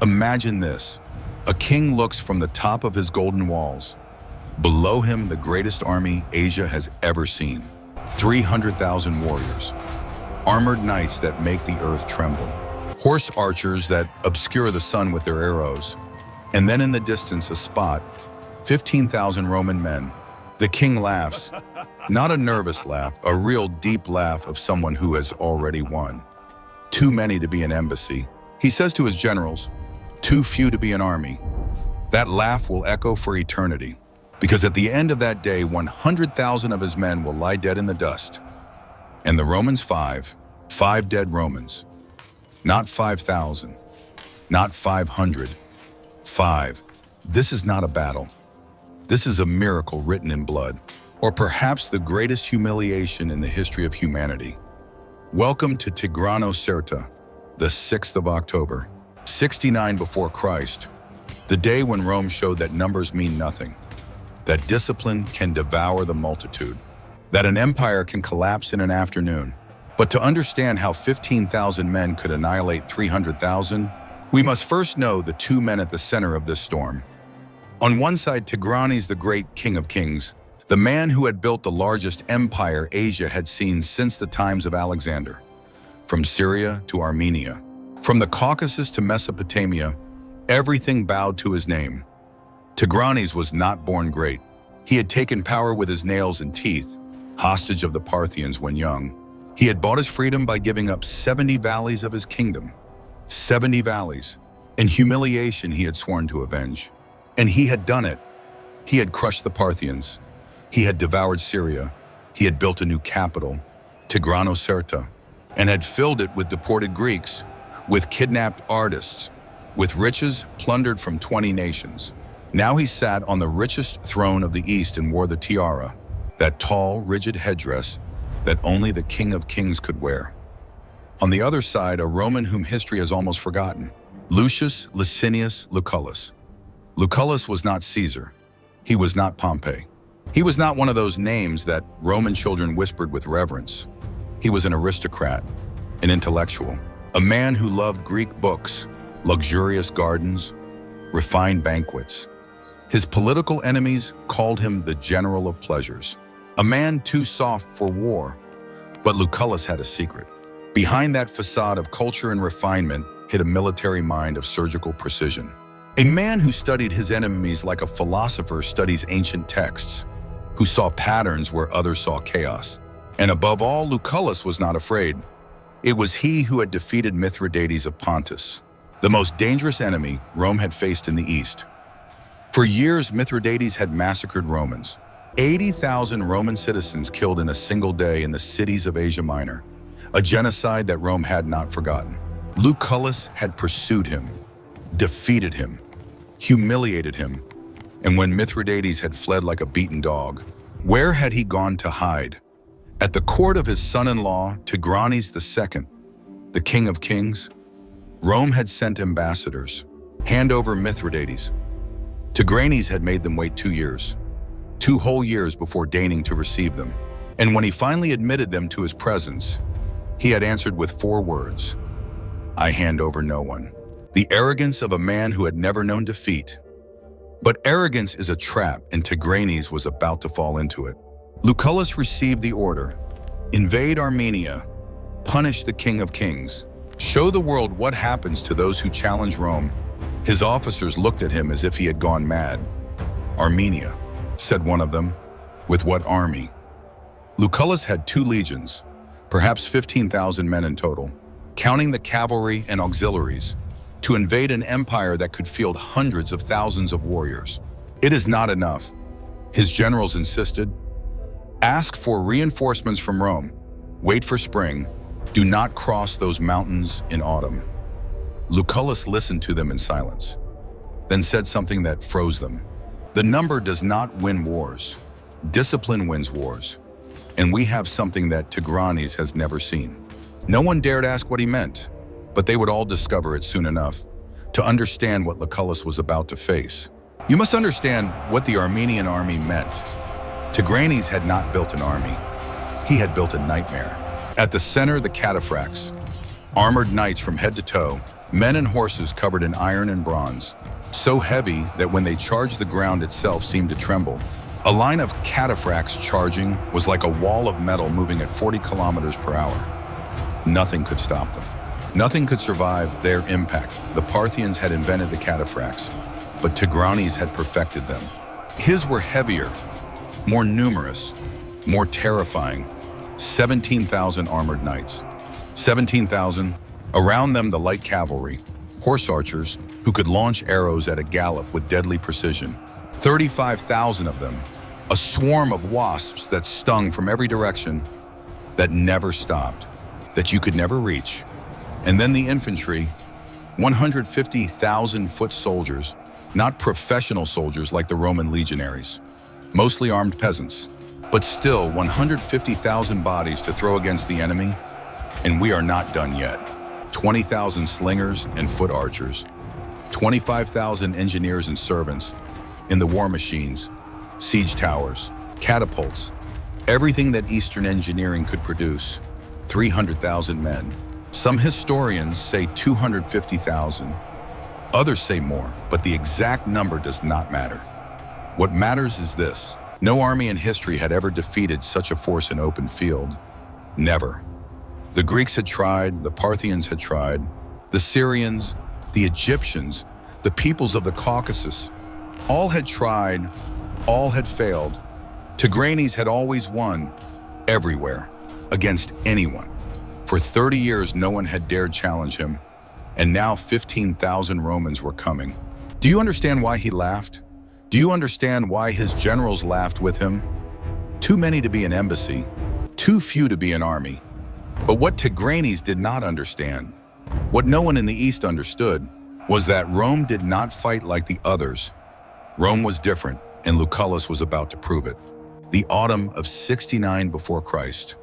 Imagine this. A king looks from the top of his golden walls. Below him, the greatest army Asia has ever seen. 300,000 warriors. Armored knights that make the earth tremble. Horse archers that obscure the sun with their arrows. And then in the distance, a spot, 15,000 Roman men. The king laughs. Not a nervous laugh, a real deep laugh of someone who has already won. Too many to be an embassy. He says to his generals, too few to be an army. That laugh will echo for eternity, because at the end of that day, 100,000 of his men will lie dead in the dust. And the Romans five dead Romans. Not 5,000, not 500, 5. This is not a battle. This is a miracle written in blood, or perhaps the greatest humiliation in the history of humanity. Welcome to Tigranocerta, the 6th of October, 69 before Christ, the day when Rome showed that numbers mean nothing, that discipline can devour the multitude, that an empire can collapse in an afternoon. But to understand how 15,000 men could annihilate 300,000, we must first know the two men at the center of this storm. On one side, Tigranes, the great king of kings, the man who had built the largest empire Asia had seen since the times of Alexander. From Syria to Armenia, from the Caucasus to Mesopotamia, everything bowed to his name. Tigranes was not born great. He had taken power with his nails and teeth, hostage of the Parthians when young. He had bought his freedom by giving up 70 valleys of his kingdom. 70 valleys. In humiliation he had sworn to avenge. And he had done it. He had crushed the Parthians. He had devoured Syria. He had built a new capital, Tigranocerta, and had filled it with deported Greeks, with kidnapped artists, with riches plundered from 20 nations. Now he sat on the richest throne of the East and wore the tiara, that tall, rigid headdress that only the King of Kings could wear. On the other side, a Roman whom history has almost forgotten, Lucius Licinius Lucullus. Lucullus was not Caesar. He was not Pompey. He was not one of those names that Roman children whispered with reverence. He was an aristocrat, an intellectual, a man who loved Greek books, luxurious gardens, refined banquets. His political enemies called him the General of Pleasures, a man too soft for war. But Lucullus had a secret. Behind that facade of culture and refinement hid a military mind of surgical precision. A man who studied his enemies like a philosopher studies ancient texts, who saw patterns where others saw chaos. And above all, Lucullus was not afraid. It was he who had defeated Mithridates of Pontus, the most dangerous enemy Rome had faced in the East. For years, Mithridates had massacred Romans. 80,000 Roman citizens killed in a single day in the cities of Asia Minor, a genocide that Rome had not forgotten. Lucullus had pursued him, defeated him, humiliated him, and when Mithridates had fled like a beaten dog, where had he gone to hide? At the court of his son-in-law, Tigranes II, the King of Kings, Rome had sent ambassadors, hand over Mithridates. Tigranes had made them wait 2 years. 2 whole years before deigning to receive them. And when he finally admitted them to his presence, he had answered with 4 words, "I hand over no one." The arrogance of a man who had never known defeat. But arrogance is a trap, and Tigranes was about to fall into it. Lucullus received the order, invade Armenia, punish the King of Kings, show the world what happens to those who challenge Rome. His officers looked at him as if he had gone mad. "Armenia," said one of them. "With what army?" Lucullus had 2 legions, perhaps 15,000 men in total, counting the cavalry and auxiliaries, to invade an empire that could field hundreds of thousands of warriors. It is not enough, his generals insisted. Ask for reinforcements from Rome. Wait for spring. Do not cross those mountains in autumn. Lucullus listened to them in silence, then said something that froze them. The number does not win wars. Discipline wins wars. And we have something that Tigranes has never seen. No one dared ask what he meant, but they would all discover it soon enough to understand what Lucullus was about to face. You must understand what the Armenian army meant. Tigranes had not built an army. He had built a nightmare. At the center, the cataphracts, armored knights from head to toe, Men and horses covered in iron and bronze, so heavy that when they charged the ground itself seemed to tremble. A line of cataphracts charging was like a wall of metal moving at 40 kilometers per hour. Nothing could stop them. Nothing could survive their impact. The Parthians had invented the cataphracts, but Tigranes had perfected them. His were heavier, more numerous, more terrifying. 17,000 armored knights. 17,000. Around them the light cavalry, horse archers who could launch arrows at a gallop with deadly precision. 35,000 of them, a swarm of wasps that stung from every direction, that never stopped, that you could never reach. And then the infantry, 150,000 foot soldiers, not professional soldiers like the Roman legionaries, mostly armed peasants, but still 150,000 bodies to throw against the enemy, and we are not done yet. 20,000 slingers and foot archers, 25,000 engineers and servants in the war machines, siege towers, catapults, everything that Eastern engineering could produce, 300,000 men. Some historians say 250,000. Others say more, but the exact number does not matter. What matters is this: no army in history had ever defeated such a force in open field. Never. The Greeks had tried, the Parthians had tried, the Syrians, the Egyptians, the peoples of the Caucasus, all had tried, all had failed. Tigranes had always won, everywhere, against anyone. For 30 years, no one had dared challenge him, and now 15,000 Romans were coming. Do you understand why he laughed? Do you understand why his generals laughed with him? Too many to be an embassy, too few to be an army. But what Tigranes did not understand, what no one in the East understood, was that Rome did not fight like the others. Rome was different, and Lucullus was about to prove it. The autumn of 69 before Christ,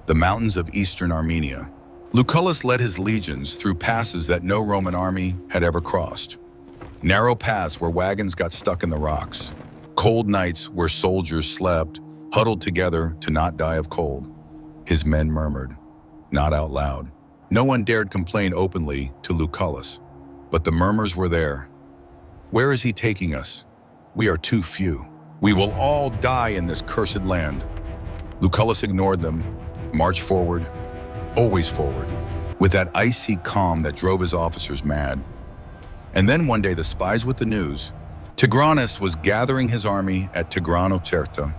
the mountains of eastern Armenia. Lucullus led his legions through passes that no Roman army had ever crossed. Narrow paths where wagons got stuck in the rocks. Cold nights where soldiers slept, huddled together to not die of cold. His men murmured, not out loud. No one dared complain openly to Lucullus, but the murmurs were there. Where is he taking us? We are too few. We will all die in this cursed land. Lucullus ignored them, marched forward, always forward, with that icy calm that drove his officers mad. And then one day the spies with the news, Tigranes was gathering his army at Tigranocerta,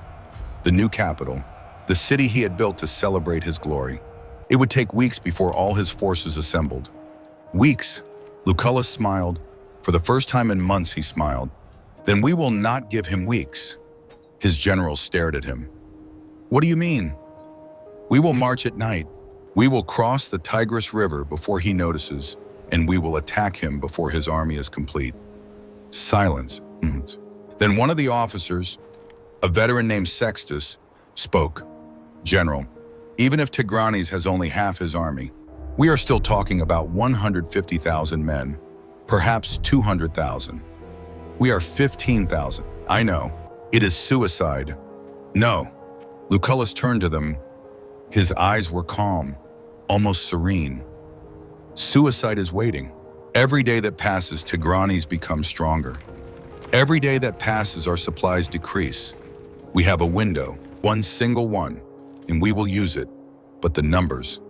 the new capital, the city he had built to celebrate his glory. It would take weeks before all his forces assembled. Weeks. Lucullus smiled. For the first time in months he smiled. Then we will not give him weeks. His generals stared at him. What do you mean? We will march at night. We will cross the Tigris River before he notices, and we will attack him before his army is complete. Silence. Then one of the officers, a veteran named Sextus, spoke. General, even if Tigranes has only half his army, we are still talking about 150,000 men, perhaps 200,000. We are 15,000. I know. It is suicide. No. Lucullus turned to them. His eyes were calm, almost serene. Suicide is waiting. Every day that passes, Tigranes becomes stronger. Every day that passes, our supplies decrease. We have a window, one single one, and we will use it. But the numbers.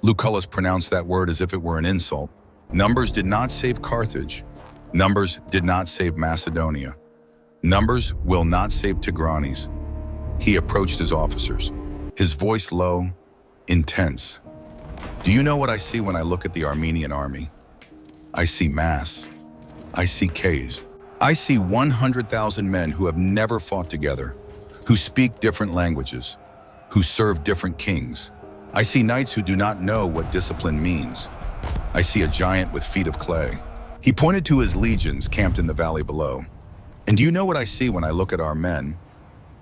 Lucullus pronounced that word as if it were an insult. Numbers did not save Carthage. Numbers did not save Macedonia. Numbers will not save Tigranes. He approached his officers, his voice low, intense. Do you know what I see when I look at the Armenian army? I see mass. I see Ks. I see 100,000 men who have never fought together, who speak different languages, who serve different kings. I see knights who do not know what discipline means. I see a giant with feet of clay. He pointed to his legions camped in the valley below. And do you know what I see when I look at our men?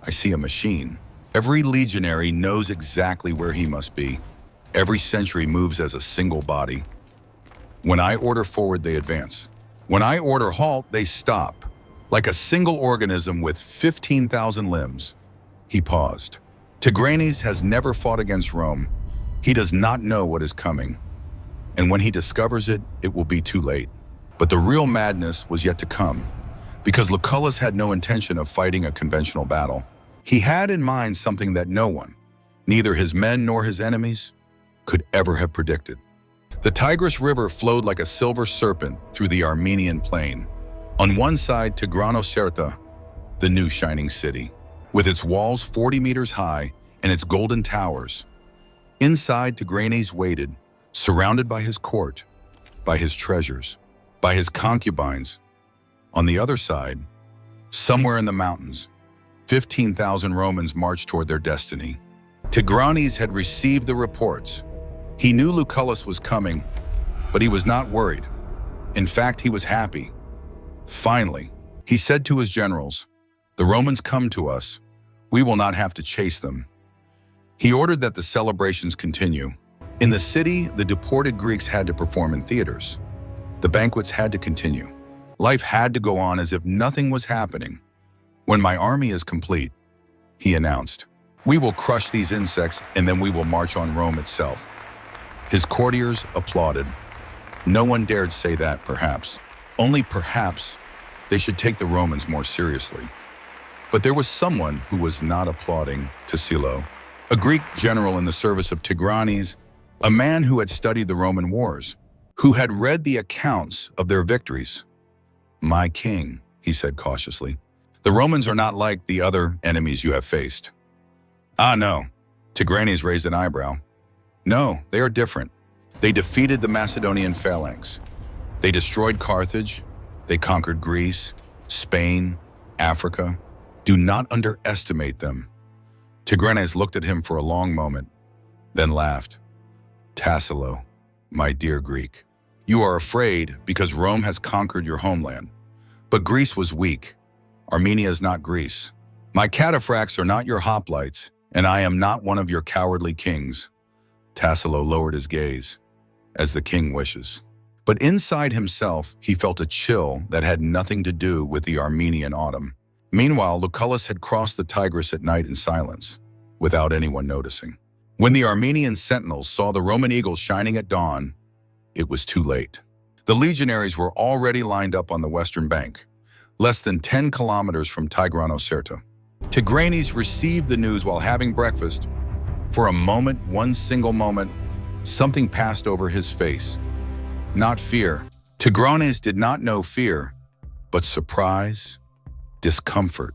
I see a machine. Every legionary knows exactly where he must be. Every century moves as a single body. When I order forward, they advance. When I order halt, they stop, like a single organism with 15,000 limbs. He paused. Tigranes has never fought against Rome. He does not know what is coming. And when he discovers it, it will be too late. But the real madness was yet to come, because Lucullus had no intention of fighting a conventional battle. He had in mind something that no one, neither his men nor his enemies, could ever have predicted. The Tigris River flowed like a silver serpent through the Armenian plain. On one side, Tigranocerta, the new shining city, with its walls 40 meters high and its golden towers. Inside, Tigranes waited, surrounded by his court, by his treasures, by his concubines. On the other side, somewhere in the mountains, 15,000 Romans marched toward their destiny. Tigranes had received the reports. He knew Lucullus was coming, but he was not worried. In fact, he was happy. Finally, he said to his generals, "The Romans come to us. We will not have to chase them." He ordered that the celebrations continue. In the city, the deported Greeks had to perform in theaters. The banquets had to continue. Life had to go on as if nothing was happening. "When my army is complete," he announced, "we will crush these insects and then we will march on Rome itself." His courtiers applauded. No one dared say that, perhaps. Only perhaps they should take the Romans more seriously. But there was someone who was not applauding Tassilo, a Greek general in the service of Tigranes, a man who had studied the Roman wars, who had read the accounts of their victories. "My king," he said cautiously, "the Romans are not like the other enemies you have faced." "Ah, no." Tigranes raised an eyebrow. "No, they are different. They defeated the Macedonian phalanx. They destroyed Carthage. They conquered Greece, Spain, Africa. Do not underestimate them." Tigranes looked at him for a long moment, then laughed. "Tassilo, my dear Greek, you are afraid because Rome has conquered your homeland. But Greece was weak. Armenia is not Greece. My cataphracts are not your hoplites, and I am not one of your cowardly kings." Tassilo lowered his gaze, as the king wishes. But inside himself, he felt a chill that had nothing to do with the Armenian autumn. Meanwhile, Lucullus had crossed the Tigris at night in silence, without anyone noticing. When the Armenian sentinels saw the Roman eagle shining at dawn, it was too late. The legionaries were already lined up on the western bank, less than 10 kilometers from Tigranocerta. Tigranes received the news while having breakfast. For a moment, one single moment, something passed over his face. Not fear. Tigranes did not know fear, but surprise, discomfort.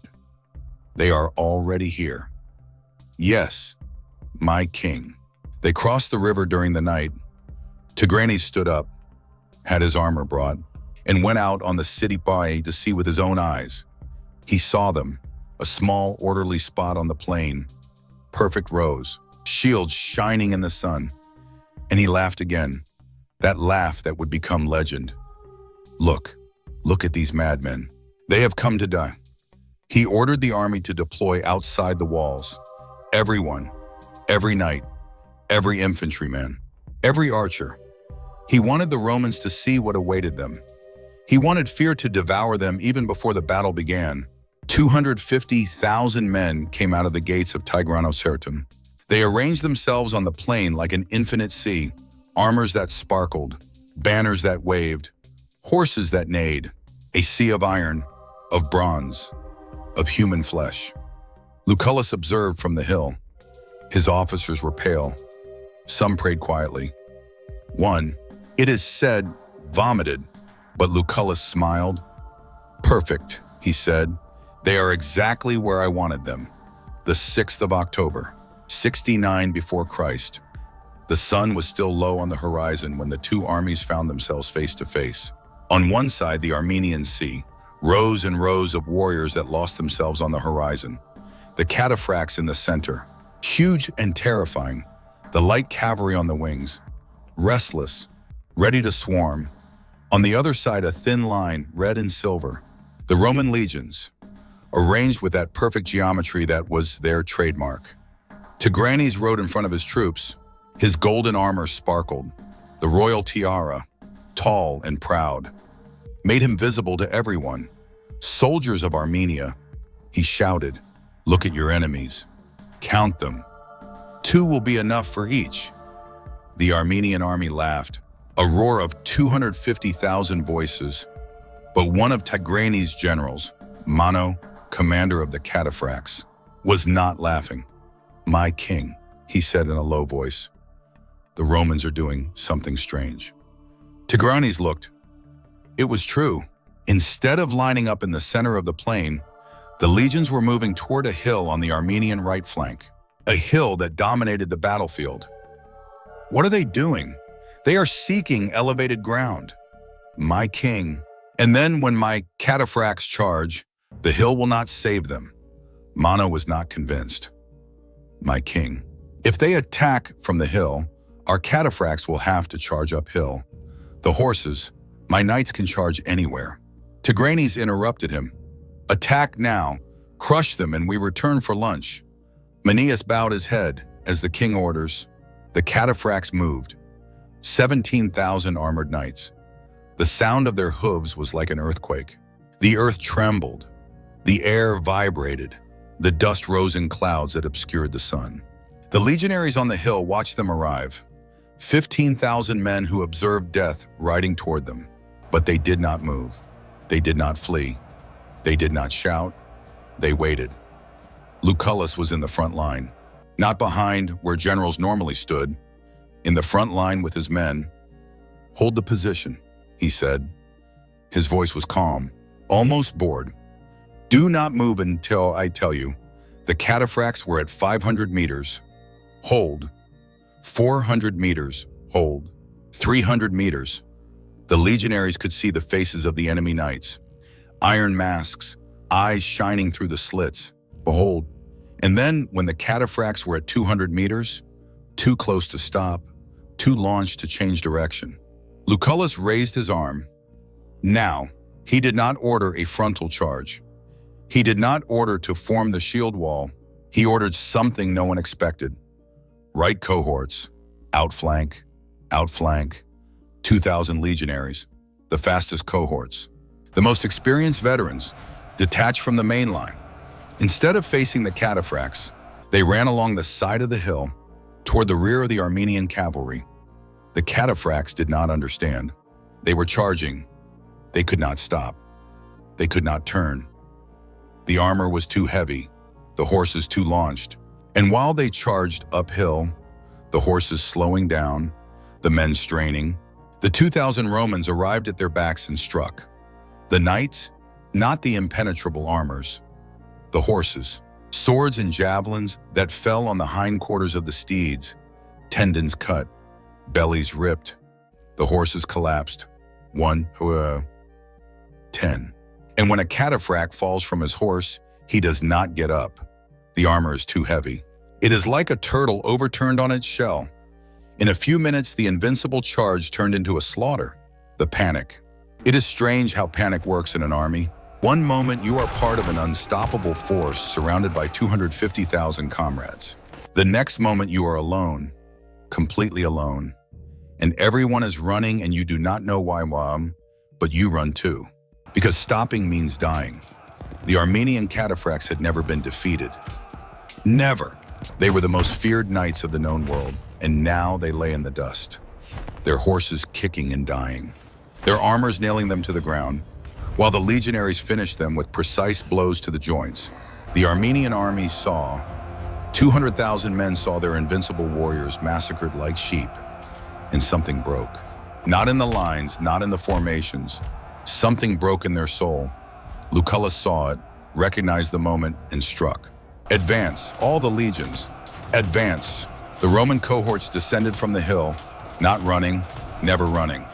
They are already here. "Yes, my king." They crossed the river during the night. Tigranes stood up, had his armor brought, and went out on the city bay to see with his own eyes. He saw them, a small, orderly spot on the plain, perfect rows, shields shining in the sun. And he laughed again, that laugh that would become legend. Look at these madmen. They have come to die." He ordered the army to deploy outside the walls. Everyone, every knight, every infantryman, every archer. He wanted the Romans to see what awaited them. He wanted fear to devour them even before the battle began. 250,000 men came out of the gates of Tigranocerta. They arranged themselves on the plain like an infinite sea, armors that sparkled, banners that waved, horses that neighed, a sea of iron, of bronze, of human flesh. Lucullus observed from the hill. His officers were pale. Some prayed quietly. One, it is said, vomited, but Lucullus smiled. "Perfect," he said. "They are exactly where I wanted them. The 6th of October, 69 before Christ. The sun was still low on the horizon when the two armies found themselves face to face. On one side, the Armenian Sea, rows and rows of warriors that lost themselves on the horizon. The cataphracts in the center, huge and terrifying, the light cavalry on the wings, restless, ready to swarm. On the other side, a thin line, red and silver, the Roman legions, arranged with that perfect geometry that was their trademark. Tigranes rode in front of his troops. His golden armor sparkled. The royal tiara, tall and proud, made him visible to everyone. "Soldiers of Armenia," he shouted, "look at your enemies. Count them. 2 will be enough for each." The Armenian army laughed. A roar of 250,000 voices, but one of Tigranes' generals, Mano, commander of the cataphracts, was not laughing. "My king," he said in a low voice, "the Romans are doing something strange." Tigranes looked. It was true. Instead of lining up in the center of the plain, the legions were moving toward a hill on the Armenian right flank, a hill that dominated the battlefield. What are they doing? They are seeking elevated ground. "My king." And then when my cataphracts charge, the hill will not save them. Mano was not convinced. "My king. If they attack from the hill, our cataphracts will have to charge uphill. The horses, my knights can charge anywhere." Tigranes interrupted him. "Attack now, crush them, and we return for lunch." Manius bowed his head as the king orders. The cataphracts moved. 17,000 armored knights. The sound of their hooves was like an earthquake. The earth trembled. The air vibrated. The dust rose in clouds that obscured the sun. The legionaries on the hill watched them arrive. 15,000 men who observed death riding toward them. But they did not move. They did not flee. They did not shout. They waited. Lucullus was in the front line, not behind where generals normally stood, in the front line with his men. "Hold the position," he said. His voice was calm, almost bored. "Do not move until I tell you." The cataphracts were at 500 meters. Hold. 400 meters. Hold. 300 meters. The legionaries could see the faces of the enemy knights. Iron masks, eyes shining through the slits. Behold. And then, when the cataphracts were at 200 meters, too close to stop, too launched to change direction, Lucullus raised his arm. Now, he did not order a frontal charge. He did not order to form the shield wall. He ordered something no one expected. Right cohorts, outflank, outflank, 2,000 legionaries, the fastest cohorts, the most experienced veterans, detached from the main line. Instead of facing the cataphracts, they ran along the side of the hill toward the rear of the Armenian cavalry. The cataphracts did not understand. They were charging. They could not stop. They could not turn. The armor was too heavy, the horses too launched. And while they charged uphill, the horses slowing down, the men straining, the 2,000 Romans arrived at their backs and struck. The knights, not the impenetrable armors. The horses, swords and javelins that fell on the hindquarters of the steeds, tendons cut, bellies ripped. The horses collapsed. 10. And when a cataphract falls from his horse, he does not get up. The armor is too heavy. It is like a turtle overturned on its shell. In a few minutes, the invincible charge turned into a slaughter. The panic. It is strange how panic works in an army. One moment you are part of an unstoppable force surrounded by 250,000 comrades. The next moment you are alone, completely alone. And everyone is running and you do not know why, but you run too. Because stopping means dying. The Armenian cataphracts had never been defeated. Never. They were the most feared knights of the known world, and now they lay in the dust. Their horses kicking and dying. Their armors nailing them to the ground, while the legionaries finished them with precise blows to the joints. The Armenian army saw, 200,000 men saw their invincible warriors massacred like sheep, and something broke. Not in the lines, not in the formations. Something broke in their soul. Lucullus saw it, recognized the moment, and struck. Advance, all the legions. Advance. The Roman cohorts descended from the hill, not running, never running,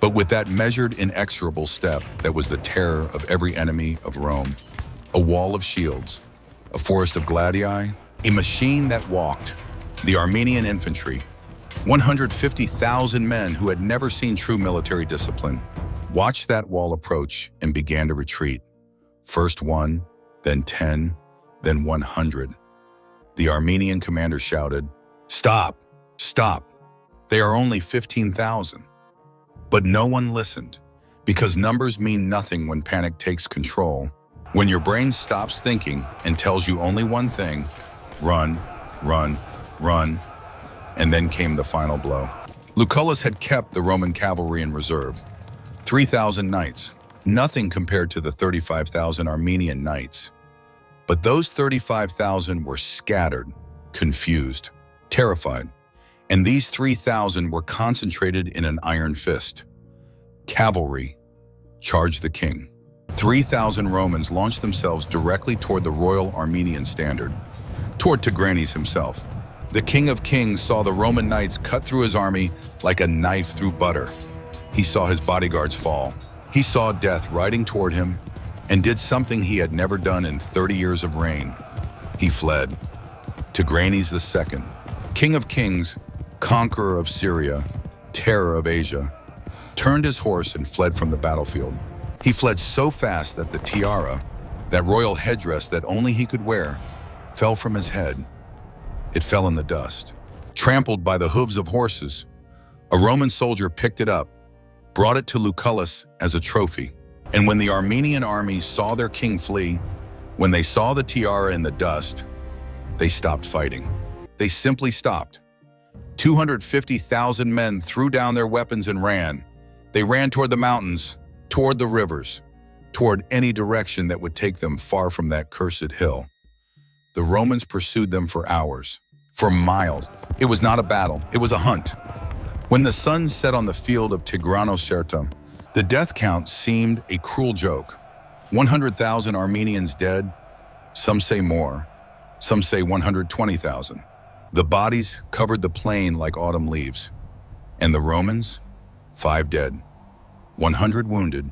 but with that measured, inexorable step that was the terror of every enemy of Rome. A wall of shields, a forest of gladii, a machine that walked. The Armenian infantry, 150,000 men who had never seen true military discipline, watched that wall approach and began to retreat. First 1, then 10, then 100. The Armenian commander shouted, "Stop! Stop! They are only 15,000. But no one listened, because numbers mean nothing when panic takes control. When your brain stops thinking and tells you only one thing, run, run, run. And then came the final blow. Lucullus had kept the Roman cavalry in reserve, 3,000 knights, nothing compared to the 35,000 Armenian knights. But those 35,000 were scattered, confused, terrified, and these 3,000 were concentrated in an iron fist. Cavalry charged the king. 3,000 Romans launched themselves directly toward the royal Armenian standard, toward Tigranes himself. The King of Kings saw the Roman knights cut through his army like a knife through butter. He saw his bodyguards fall. He saw death riding toward him and did something he had never done in 30 years of reign. He fled. Tigranes II, King of Kings, conqueror of Syria, terror of Asia, turned his horse and fled from the battlefield. He fled so fast that the tiara, that royal headdress that only he could wear, fell from his head. It fell in the dust, trampled by the hooves of horses. A Roman soldier picked it up, brought it to Lucullus as a trophy. And when the Armenian army saw their king flee, when they saw the tiara in the dust, they stopped fighting. They simply stopped. 250,000 men threw down their weapons and ran. They ran toward the mountains, toward the rivers, toward any direction that would take them far from that cursed hill. The Romans pursued them for hours, for miles. It was not a battle, it was a hunt. When the sun set on the field of Tigranocerta, the death count seemed a cruel joke. 100,000 Armenians dead, some say more, some say 120,000. The bodies covered the plain like autumn leaves. And the Romans? 5 dead. 100 wounded,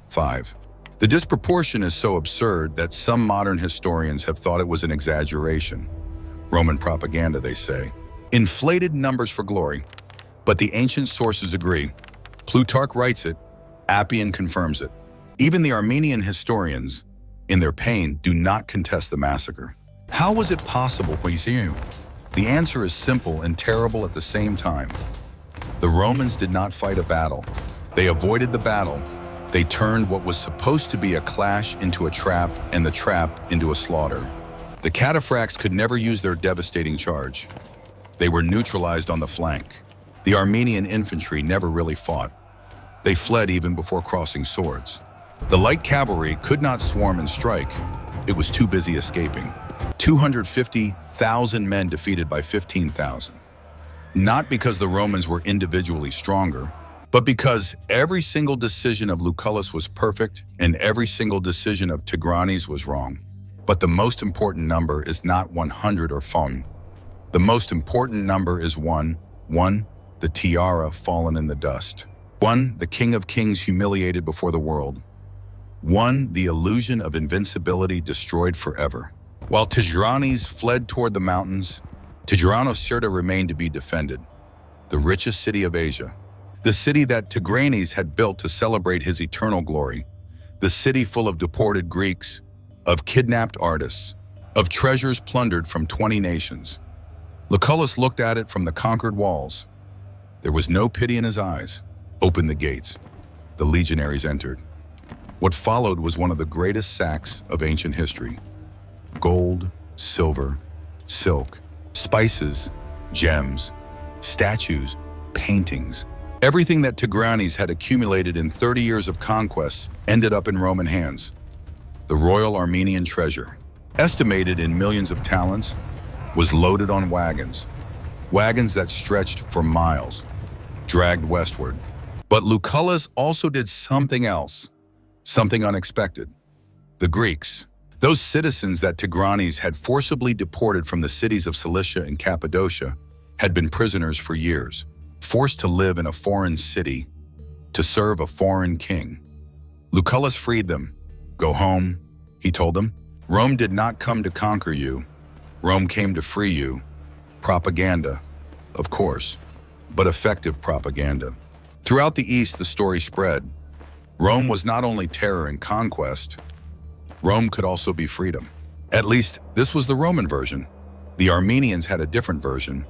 5. The disproportion is so absurd that some modern historians have thought it was an exaggeration. Roman propaganda, they say. Inflated numbers for glory. But the ancient sources agree. Plutarch writes it, Appian confirms it. Even the Armenian historians, in their pain, do not contest the massacre. How was it possible, Poissier? The answer is simple and terrible at the same time. The Romans did not fight a battle. They avoided the battle. They turned what was supposed to be a clash into a trap and the trap into a slaughter. The cataphracts could never use their devastating charge. They were neutralized on the flank. The Armenian infantry never really fought. They fled even before crossing swords. The light cavalry could not swarm and strike. It was too busy escaping. 250,000 men defeated by 15,000. Not because the Romans were individually stronger, but because every single decision of Lucullus was perfect and every single decision of Tigranes was wrong. But the most important number is not 100 or fun. The most important number is 1, the tiara fallen in the dust. 1, the King of Kings humiliated before the world. 1, the illusion of invincibility destroyed forever. While Tigranes fled toward the mountains, Tigranocerta remained to be defended, the richest city of Asia. The city that Tigranes had built to celebrate his eternal glory, the city full of deported Greeks, of kidnapped artists, of treasures plundered from 20 nations. Lucullus looked at it from the conquered walls. There was no pity in his eyes. Opened the gates. The legionaries entered. What followed was one of the greatest sacks of ancient history. Gold, silver, silk, spices, gems, statues, paintings. Everything that Tigranes had accumulated in 30 years of conquests ended up in Roman hands. The royal Armenian treasure, estimated in millions of talents, was loaded on wagons. Wagons that stretched for miles, dragged westward. But Lucullus also did something else, something unexpected. The Greeks, those citizens that Tigranes had forcibly deported from the cities of Cilicia and Cappadocia, had been prisoners for years, forced to live in a foreign city, to serve a foreign king. Lucullus freed them. Go home, he told them. Rome did not come to conquer you. Rome came to free you. Propaganda, of course, but effective propaganda. Throughout the East, the story spread. Rome was not only terror and conquest, Rome could also be freedom. At least, this was the Roman version. The Armenians had a different version.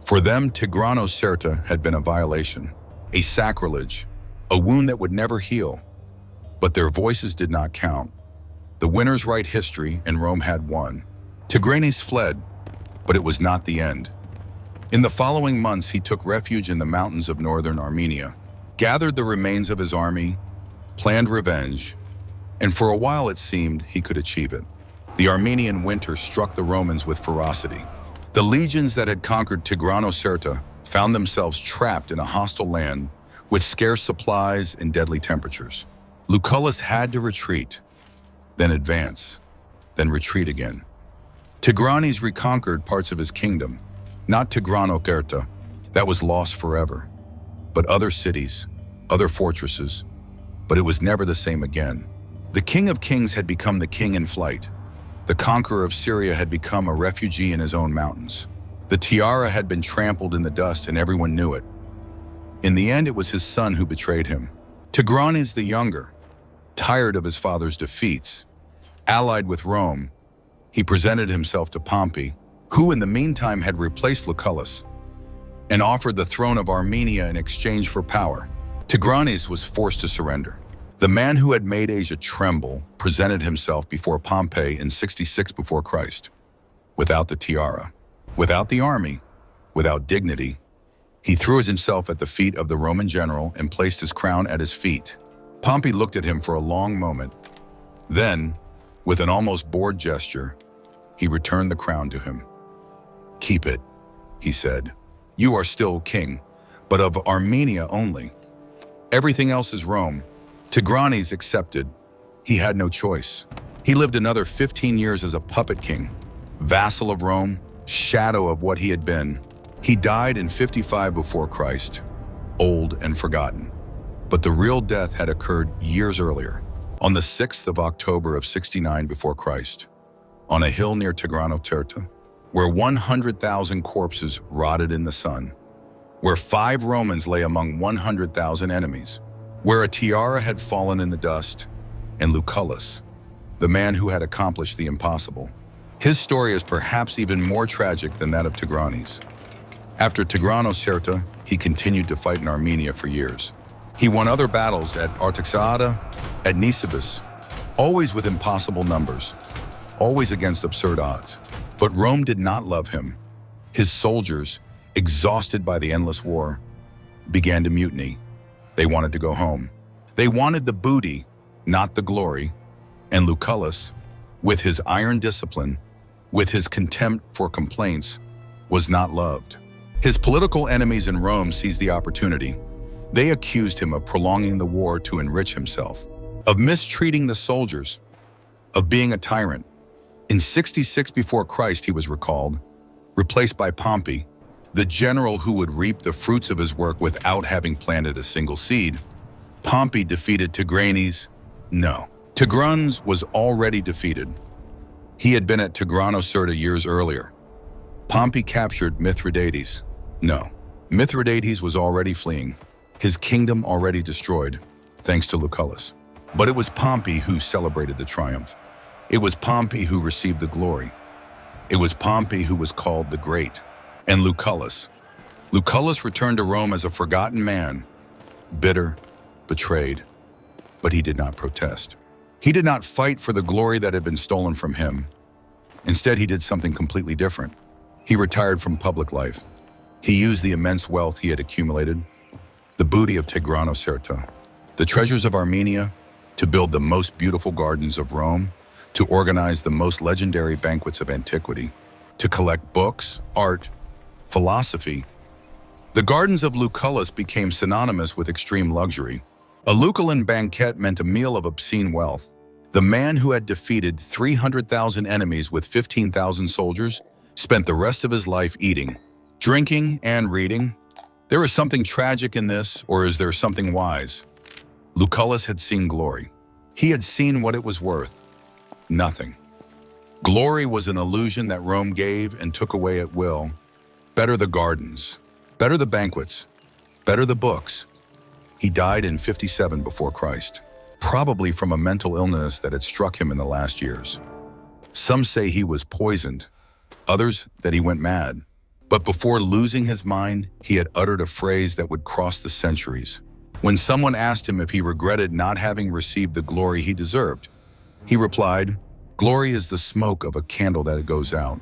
For them, Tigranocerta had been a violation, a sacrilege, a wound that would never heal. But their voices did not count. The winners write history, and Rome had won. Tigranes fled, but it was not the end. In the following months, he took refuge in the mountains of northern Armenia, gathered the remains of his army, planned revenge, and for a while it seemed he could achieve it. The Armenian winter struck the Romans with ferocity. The legions that had conquered Tigranocerta found themselves trapped in a hostile land with scarce supplies and deadly temperatures. Lucullus had to retreat, then advance, then retreat again. Tigranes reconquered parts of his kingdom, not Tigranocerta, that was lost forever, but other cities, other fortresses, but it was never the same again. The King of Kings had become the king in flight. The conqueror of Syria had become a refugee in his own mountains. The tiara had been trampled in the dust and everyone knew it. In the end, it was his son who betrayed him. Tigranes the Younger, tired of his father's defeats, allied with Rome, he presented himself to Pompey, who in the meantime had replaced Lucullus, and offered the throne of Armenia in exchange for power. Tigranes was forced to surrender. The man who had made Asia tremble presented himself before Pompey in 66 before Christ, without the tiara, without the army, without dignity. He threw himself at the feet of the Roman general and placed his crown at his feet. Pompey looked at him for a long moment. Then, with an almost bored gesture, he returned the crown to him. "Keep it," he said. "You are still king, but of Armenia only. Everything else is Rome." Tigranes accepted. He had no choice. He lived another 15 years as a puppet king, vassal of Rome, shadow of what he had been. He died in 55 before Christ, old and forgotten. But the real death had occurred years earlier, on the 6th of October of 69 before Christ, on a hill near Tigranocerta, where 100,000 corpses rotted in the sun, where 5 Romans lay among 100,000 enemies, where a tiara had fallen in the dust, and Lucullus, the man who had accomplished the impossible. His story is perhaps even more tragic than that of Tigranes. After Tigranocerta, he continued to fight in Armenia for years. He won other battles at Artaxata, at Nisibis, always with impossible numbers, always against absurd odds. But Rome did not love him. His soldiers, exhausted by the endless war, began to mutiny. They wanted to go home. They wanted the booty, not the glory. And Lucullus, with his iron discipline, with his contempt for complaints, was not loved. His political enemies in Rome seized the opportunity. They accused him of prolonging the war to enrich himself, of mistreating the soldiers, of being a tyrant. In 66 before Christ, he was recalled, replaced by Pompey, the general who would reap the fruits of his work without having planted a single seed. Pompey defeated Tigranes. No, Tigranes was already defeated. He had been at Tigranocerta years earlier. Pompey captured Mithridates. No, Mithridates was already fleeing, his kingdom already destroyed, thanks to Lucullus. But it was Pompey who celebrated the triumph. It was Pompey who received the glory. It was Pompey who was called the Great. And Lucullus. Lucullus returned to Rome as a forgotten man, bitter, betrayed, but he did not protest. He did not fight for the glory that had been stolen from him. Instead, he did something completely different. He retired from public life. He used the immense wealth he had accumulated, the booty of Tigranocerta, the treasures of Armenia, to build the most beautiful gardens of Rome, to organize the most legendary banquets of antiquity, to collect books, art, philosophy. The gardens of Lucullus became synonymous with extreme luxury. A Lucullan banquet meant a meal of obscene wealth. The man who had defeated 300,000 enemies with 15,000 soldiers spent the rest of his life eating, drinking, and reading. There is something tragic in this, or is there something wise? Lucullus had seen glory. He had seen what it was worth. Nothing. Glory was an illusion that Rome gave and took away at will. Better the gardens, better the banquets, better the books. He died in 57 before Christ, probably from a mental illness that had struck him in the last years. Some say he was poisoned, others that he went mad. But before losing his mind, he had uttered a phrase that would cross the centuries. When someone asked him if he regretted not having received the glory he deserved, he replied, "Glory is the smoke of a candle that goes out,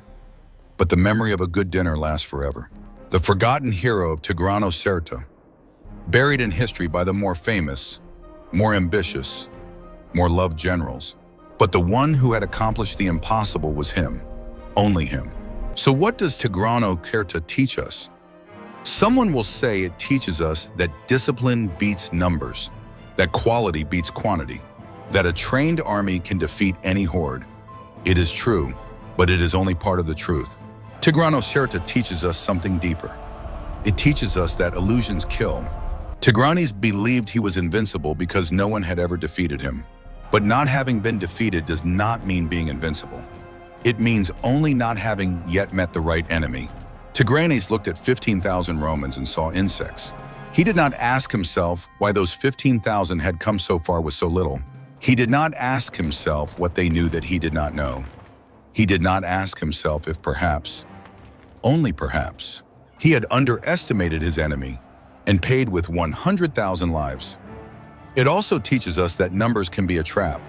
but the memory of a good dinner lasts forever." the forgotten hero of Tigranocerta, buried in history by the more famous, more ambitious, more loved generals. But the one who had accomplished the impossible was him, only him. So what does Tigranocerta teach us? Someone will say it teaches us that discipline beats numbers, that quality beats quantity, that a trained army can defeat any horde. It is true, but it is only part of the truth. Tigranocerta teaches us something deeper. It teaches us that illusions kill. Tigranes believed he was invincible because no one had ever defeated him. But not having been defeated does not mean being invincible. It means only not having yet met the right enemy. Tigranes looked at 15,000 Romans and saw insects. He did not ask himself why those 15,000 had come so far with so little. He did not ask himself what they knew that he did not know. He did not ask himself if perhaps, only perhaps, he had underestimated his enemy and paid with 100,000 lives. It also teaches us that numbers can be a trap.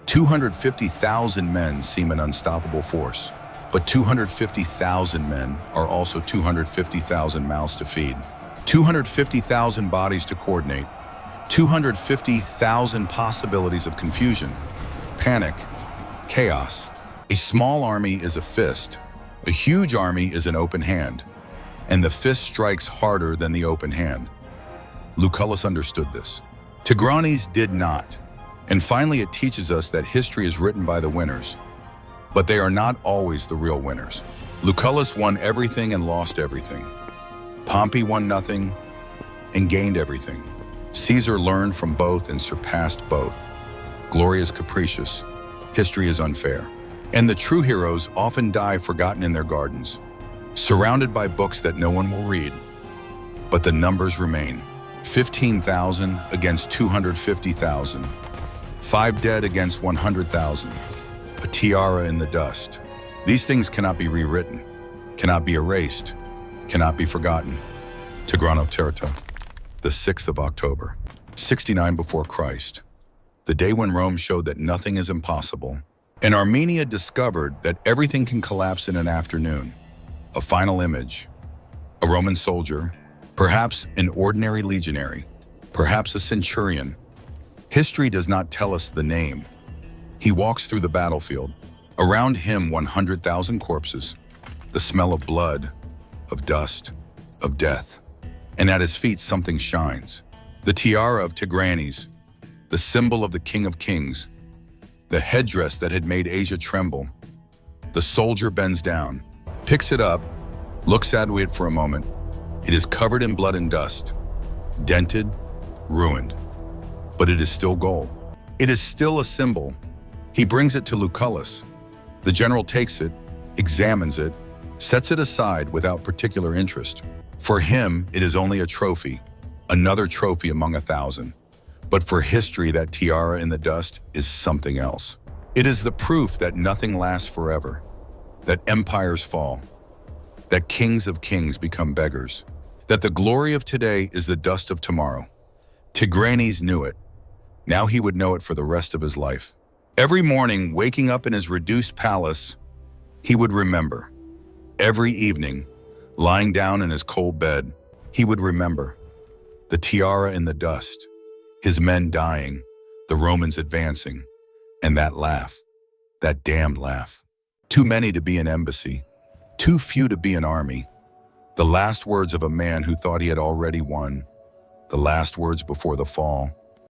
250,000 men seem an unstoppable force, but 250,000 men are also 250,000 mouths to feed, 250,000 bodies to coordinate, 250,000 possibilities of confusion, panic, chaos. A small army is a fist. A huge army is an open hand, and the fist strikes harder than the open hand. Lucullus understood this. Tigranes did not. And finally, it teaches us that history is written by the winners, but they are not always the real winners. Lucullus won everything and lost everything. Pompey won nothing and gained everything. Caesar learned from both and surpassed both. Glory is capricious. History is unfair. And the true heroes often die forgotten in their gardens, surrounded by books that no one will read. But the numbers remain. 15,000 against 250,000. 5 dead against 100,000. A tiara in the dust. These things cannot be rewritten, cannot be erased, cannot be forgotten. Tigranocerta, the 6th of October, 69 before Christ, the day when Rome showed that nothing is impossible, and Armenia discovered that everything can collapse in an afternoon. A final image, a Roman soldier, perhaps an ordinary legionary, perhaps a centurion. History does not tell us the name. He walks through the battlefield. Around him 100,000 corpses, the smell of blood, of dust, of death. And at his feet something shines. The tiara of Tigranes, the symbol of the King of Kings, the headdress that had made Asia tremble. The soldier bends down, picks it up, looks at it for a moment. It is covered in blood and dust, dented, ruined, but it is still gold. It is still a symbol. He brings it to Lucullus. The general takes it, examines it, sets it aside without particular interest. For him, it is only a trophy, another trophy among 1,000. But for history, that tiara in the dust is something else. It is the proof that nothing lasts forever, that empires fall, that kings of kings become beggars, that the glory of today is the dust of tomorrow. Tigranes knew it. Now he would know it for the rest of his life. Every morning, waking up in his reduced palace, he would remember. Every evening, lying down in his cold bed, he would remember. The tiara in the dust, his men dying, the Romans advancing, and that laugh, that damned laugh. Too many to be an embassy, too few to be an army. The last words of a man who thought he had already won, the last words before the fall.